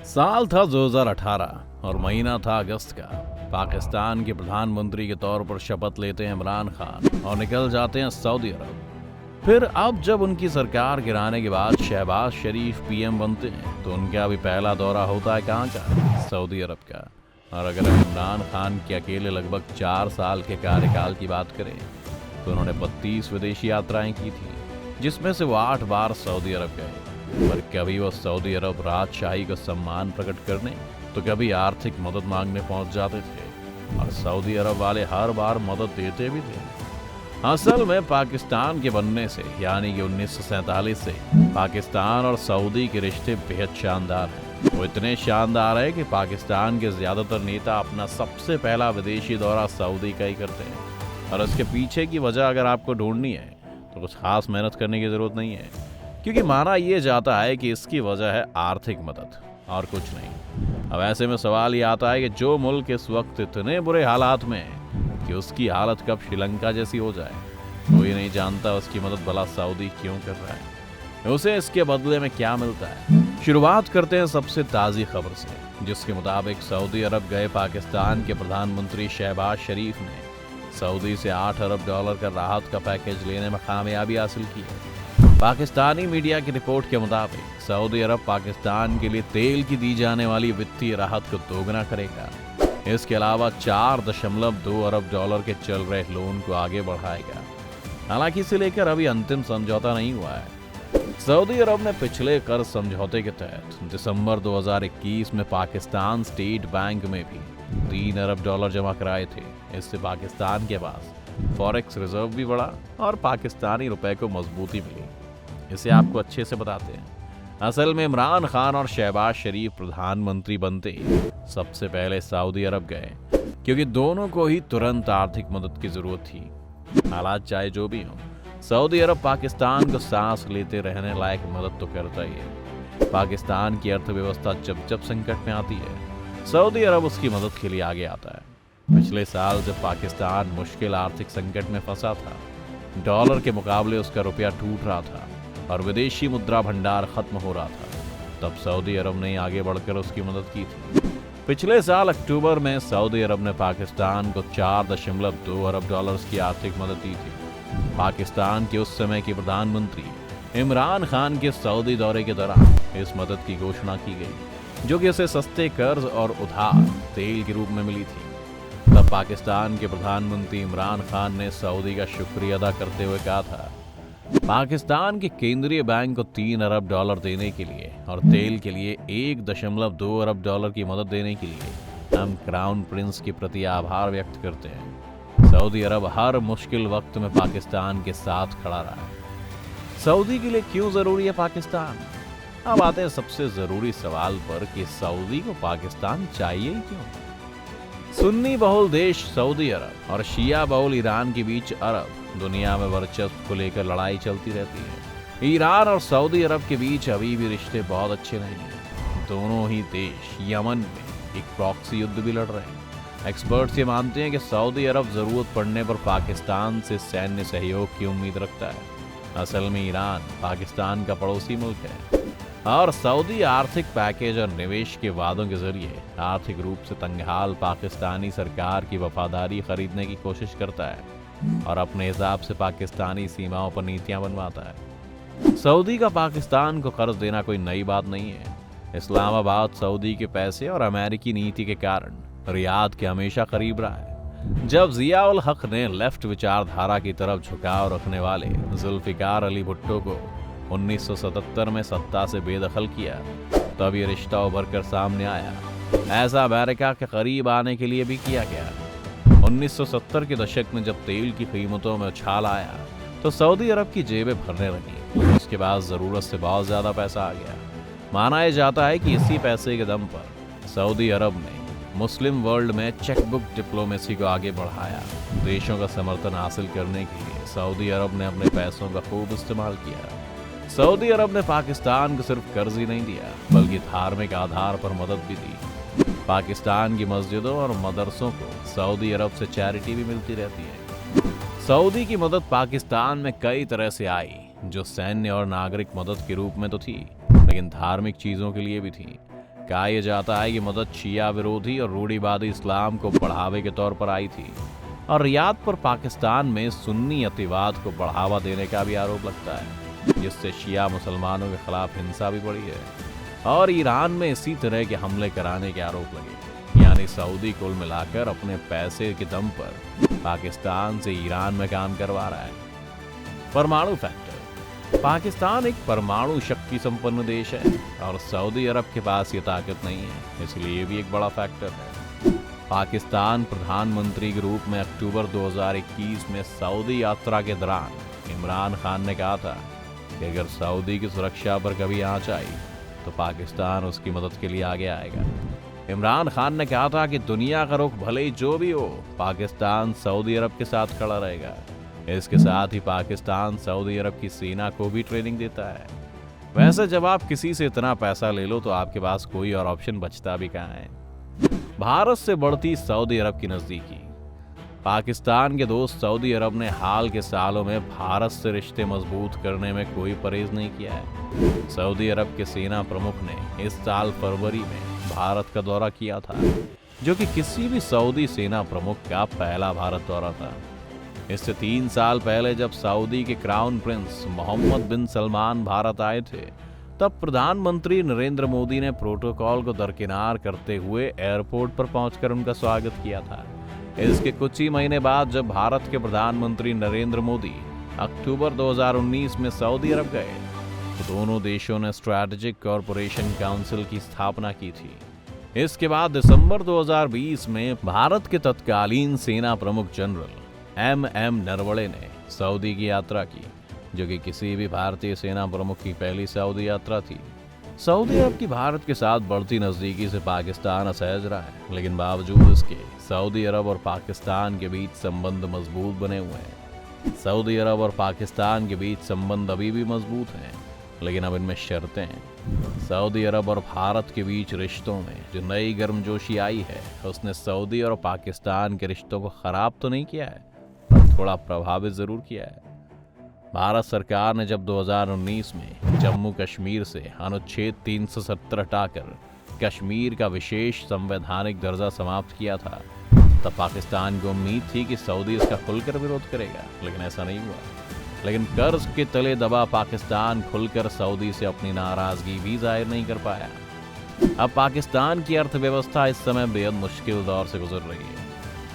साल था 2018 और महीना था अगस्त का। पाकिस्तान के प्रधानमंत्री के तौर पर शपथ लेते हैं इमरान खान और निकल जाते हैं सऊदी अरब। फिर अब जब उनकी सरकार गिराने के बाद शहबाज शरीफ पीएम बनते हैं तो उनका भी पहला दौरा होता है कहाँ का? सऊदी अरब का। और अगर हम इमरान खान के अकेले लगभग 4 साल के कार्यकाल की बात करें तो उन्होंने 32 विदेशी यात्राएं की थी, जिसमें से वो 8 बार सऊदी अरब गए। पर कभी वो सऊदी अरब राजशाही का सम्मान प्रकट करने तो कभी आर्थिक मदद मांगने पहुंच जाते थे, और सऊदी अरब वाले हर बार मदद देते भी थे। असल में पाकिस्तान के बनने से यानी कि 1947 से पाकिस्तान और सऊदी के रिश्ते बेहद शानदार हैं। वो इतने शानदार है कि पाकिस्तान के ज्यादातर नेता अपना सबसे पहला विदेशी दौरा सऊदी का ही करते हैं। और इसके पीछे की वजह अगर आपको ढूंढनी है तो कुछ खास मेहनत करने की जरूरत नहीं है, क्योंकि माना यह जाता है कि इसकी वजह है आर्थिक मदद और कुछ नहीं। अब ऐसे में सवाल ये आता है कि जो मुल्क इस वक्त इतने बुरे हालात में है कि उसकी हालत कब श्रीलंका जैसी हो जाए, कोई नहीं जानता उसकी मदद भला सऊदी क्यों कर रहा है, उसे इसके बदले में क्या मिलता है। शुरुआत करते हैं सबसे ताज़ी खबर से, जिसके मुताबिक सऊदी अरब गए पाकिस्तान के प्रधानमंत्री शहबाज शरीफ ने सऊदी से $8 अरब का राहत का पैकेज लेने में कामयाबी हासिल की है। पाकिस्तानी मीडिया की रिपोर्ट के मुताबिक सऊदी अरब पाकिस्तान के लिए तेल की दी जाने वाली वित्तीय राहत को दोगुना करेगा। इसके अलावा $4.2 अरब के चल रहे लोन को आगे बढ़ाएगा। हालांकि इसे लेकर अभी अंतिम समझौता नहीं हुआ है। सऊदी अरब ने पिछले कर्ज समझौते के तहत दिसंबर 2021 में पाकिस्तान स्टेट बैंक में भी $3 अरब जमा कराए थे। इससे पाकिस्तान के पास फॉरेक्स रिजर्व भी बढ़ा और पाकिस्तानी रुपए को मजबूती मिली। इसे आपको अच्छे से बताते हैं। असल में इमरान खान और शहबाज शरीफ प्रधानमंत्री बनते ही सबसे पहले सऊदी अरब गए, क्योंकि दोनों को ही तुरंत आर्थिक मदद की जरूरत थी। हालात चाहे जो भी हों, सऊदी अरब पाकिस्तान को सांस लेते रहने लायक मदद तो करता ही है। पाकिस्तान की अर्थव्यवस्था जब जब संकट में आती है, सऊदी अरब उसकी मदद के लिए आगे आता है। पिछले साल जब पाकिस्तान मुश्किल आर्थिक संकट में फंसा था, डॉलर के मुकाबले उसका रुपया टूट रहा था और विदेशी मुद्रा भंडार खत्म हो रहा था, तब सऊदी अरब ने आगे बढ़कर उसकी मदद की थी। पिछले साल अक्टूबर में सऊदी अरब ने पाकिस्तान को $4.2 अरब की आर्थिक मदद दी थी। पाकिस्तान के उस समय के प्रधानमंत्री इमरान खान के सऊदी दौरे के दौरान इस मदद की घोषणा की गई, जो कि उसे सस्ते कर्ज और उधार तेल के रूप में मिली थी। तब पाकिस्तान के प्रधानमंत्री इमरान खान ने सऊदी का शुक्रिया अदा करते हुए कहा था, पाकिस्तान के केंद्रीय बैंक को $3 अरब देने के लिए और तेल के लिए $1.2 अरब की मदद देने के लिए हम क्राउन प्रिंस के प्रति आभार व्यक्त करते हैं। सऊदी अरब हर मुश्किल वक्त में पाकिस्तान के साथ खड़ा रहा है। सऊदी के लिए क्यों जरूरी है पाकिस्तान? अब आते हैं सबसे जरूरी सवाल पर कि सऊदी को पाकिस्तान चाहिए ही क्यों। सुन्नी बहुल देश सऊदी अरब और शिया बहुल ईरान के बीच अरब दुनिया में वर्चस्व को लेकर लड़ाई चलती रहती है। ईरान और सऊदी अरब के बीच अभी भी रिश्ते बहुत अच्छे नहीं हैं। दोनों ही देश यमन में एक प्रॉक्सी युद्ध भी लड़ रहे हैं। एक्सपर्ट्स ये मानते हैं कि सऊदी अरब जरूरत पड़ने पर पाकिस्तान से सैन्य सहयोग की उम्मीद रखता है। असल में ईरान पाकिस्तान का पड़ोसी मुल्क है और सऊदी आर्थिक पैकेज और निवेश के वादों के जरिए आर्थिक रूप से तंगहाल पाकिस्तानी सरकार की वफादारी खरीदने की कोशिश करता है और अपने हिसाब से पाकिस्तानी सीमाओं पर नीतियां बनवाता है। सऊदी का पाकिस्तान को कर्ज देना कोई नई बात नहीं है। इस्लामाबाद सऊदी के पैसे और अमेरिकी नीति के कारण रियाद के हमेशा करीब रहा है। जब जिया उल हक ने लेफ्ट विचारधारा की तरफ झुकाव रखने वाले जुल्फिकार अली भुट्टो को 1977 में सत्ता से बेदखल किया, तब ये रिश्ता उभर कर सामने आया। ऐसा अमेरिका के करीब आने के लिए भी किया गया। 1970 के दशक में जब तेल की कीमतों में उछाल आया तो सऊदी अरब की जेबें भरने लगी। उसके बाद जरूरत से बहुत ज्यादा पैसा आ गया। माना यह जाता है कि इसी पैसे के दम पर सऊदी अरब ने मुस्लिम वर्ल्ड में चेकबुक डिप्लोमेसी को आगे बढ़ाया। देशों का समर्थन हासिल करने के लिए सऊदी अरब ने अपने पैसों का खूब इस्तेमाल किया। सऊदी अरब ने पाकिस्तान को सिर्फ कर्ज ही नहीं दिया, बल्कि धार्मिक आधार पर मदद भी दी। पाकिस्तान की मस्जिदों और मदरसों को सऊदी अरब से चैरिटी भी मिलती रहती है। सऊदी की मदद पाकिस्तान में कई तरह से आई, जो सैन्य और नागरिक मदद के रूप में तो थी, लेकिन धार्मिक चीजों के लिए भी थी। कहा यह जाता है कि मदद शिया विरोधी और रूढ़िवादी इस्लाम को बढ़ावे के तौर पर आई थी और रियाद पर पाकिस्तान में सुन्नी अतिवाद को बढ़ावा देने का भी आरोप लगता है, जिससे शिया मुसलमानों के खिलाफ हिंसा भी बढ़ी है और ईरान में इसी तरह के हमले कराने के आरोप लगे। यानी सऊदी कुल मिलाकर अपने पैसे के दम पर पाकिस्तान से ईरान में काम करवा रहा है। परमाणु फैक्टर। पाकिस्तान एक परमाणु शक्ति संपन्न देश है और सऊदी अरब के पास ये ताकत नहीं है, इसलिए ये भी एक बड़ा फैक्टर है। पाकिस्तान प्रधानमंत्री के रूप में अक्टूबर 2021 में सऊदी यात्रा के दौरान इमरान खान ने कहा था कि अगर सऊदी की सुरक्षा पर कभी आंच आई तो पाकिस्तान उसकी मदद के लिए आगे आएगा। इमरान खान ने कहा था कि दुनिया का रुख भले ही जो भी हो, पाकिस्तान सऊदी अरब के साथ खड़ा रहेगा। इसके साथ ही पाकिस्तान सऊदी अरब की सेना को भी ट्रेनिंग देता है। वैसे जब आप किसी से इतना पैसा ले लो तो आपके पास कोई और ऑप्शन बचता भी कहाँ है। भारत से बढ़ती सऊदी अरब की नजदीकी। पाकिस्तान के दोस्त सऊदी अरब ने हाल के सालों में भारत से रिश्ते मजबूत करने में कोई परहेज नहीं किया है। सऊदी अरब के सेना प्रमुख ने इस साल फरवरी में भारत का दौरा किया था, जो कि किसी भी सऊदी सेना प्रमुख का पहला भारत दौरा था। इससे 3 साल पहले जब सऊदी के क्राउन प्रिंस मोहम्मद बिन सलमान भारत आए थे, तब प्रधानमंत्री नरेंद्र मोदी ने प्रोटोकॉल को दरकिनार करते हुए एयरपोर्ट पर पहुंचकर उनका स्वागत किया था। इसके कुछ ही महीने बाद जब भारत के प्रधानमंत्री नरेंद्र मोदी अक्टूबर 2019 में सऊदी अरब गए तो दोनों देशों ने स्ट्रैटेजिक कॉरपोरेशन काउंसिल की स्थापना की थी। इसके बाद दिसंबर 2020 में भारत के तत्कालीन सेना प्रमुख जनरल MM नरवणे ने सऊदी की यात्रा की, जो कि किसी भी भारतीय सेना प्रमुख की पहली सऊदी यात्रा थी। सऊदी अरब की भारत के साथ बढ़ती नजदीकी से पाकिस्तान असहज रहा है, लेकिन बावजूद इसके सऊदी अरब और पाकिस्तान के बीच संबंध मजबूत बने हुए हैं। सऊदी अरब और पाकिस्तान के बीच संबंध अभी भी मजबूत हैं, लेकिन अब इनमें शर्तें हैं। सऊदी अरब और भारत के बीच रिश्तों में जो नई गर्मजोशी आई है, उसने सऊदी और पाकिस्तान के रिश्तों को खराब तो नहीं किया है, पर थोड़ा प्रभावित जरूर किया है। भारत सरकार ने जब 2019 में जम्मू कश्मीर से अनुच्छेद 370 हटाकर कश्मीर का विशेष संवैधानिक दर्जा समाप्त किया था, तब पाकिस्तान को उम्मीद थी कि सऊदी इसका खुलकर विरोध करेगा, लेकिन ऐसा नहीं हुआ। लेकिन कर्ज के तले दबा पाकिस्तान खुलकर सऊदी से अपनी नाराजगी भी जाहिर नहीं कर पाया। अब पाकिस्तान की अर्थव्यवस्था इस समय बेहद मुश्किल दौर से गुजर रही है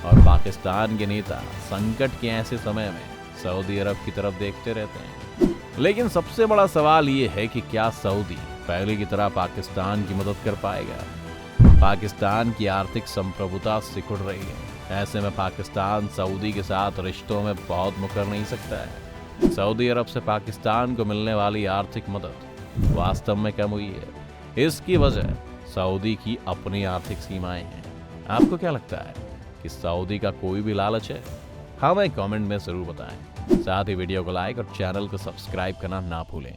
और पाकिस्तान के नेता संकट के ऐसे समय में सऊदी अरब की तरफ देखते रहते हैं। लेकिन सबसे बड़ा सवाल ये है कि क्या सऊदी पहले की तरह पाकिस्तान की मदद कर पाएगा। पाकिस्तान की आर्थिक संप्रभुता सिकुड़ रही है। ऐसे में पाकिस्तान सऊदी के साथ रिश्तों में बहुत मुकर नहीं सकता है। सऊदी अरब से पाकिस्तान को मिलने वाली आर्थिक मदद वास्तव में कम हुई है। इसकी वजह सऊदी की अपनी आर्थिक सीमाएं हैं। आपको क्या लगता है कि सऊदी का कोई भी लालच है? हमें कमेंट में जरूर बताएं। साथ ही वीडियो को लाइक और चैनल को सब्सक्राइब करना ना भूलें।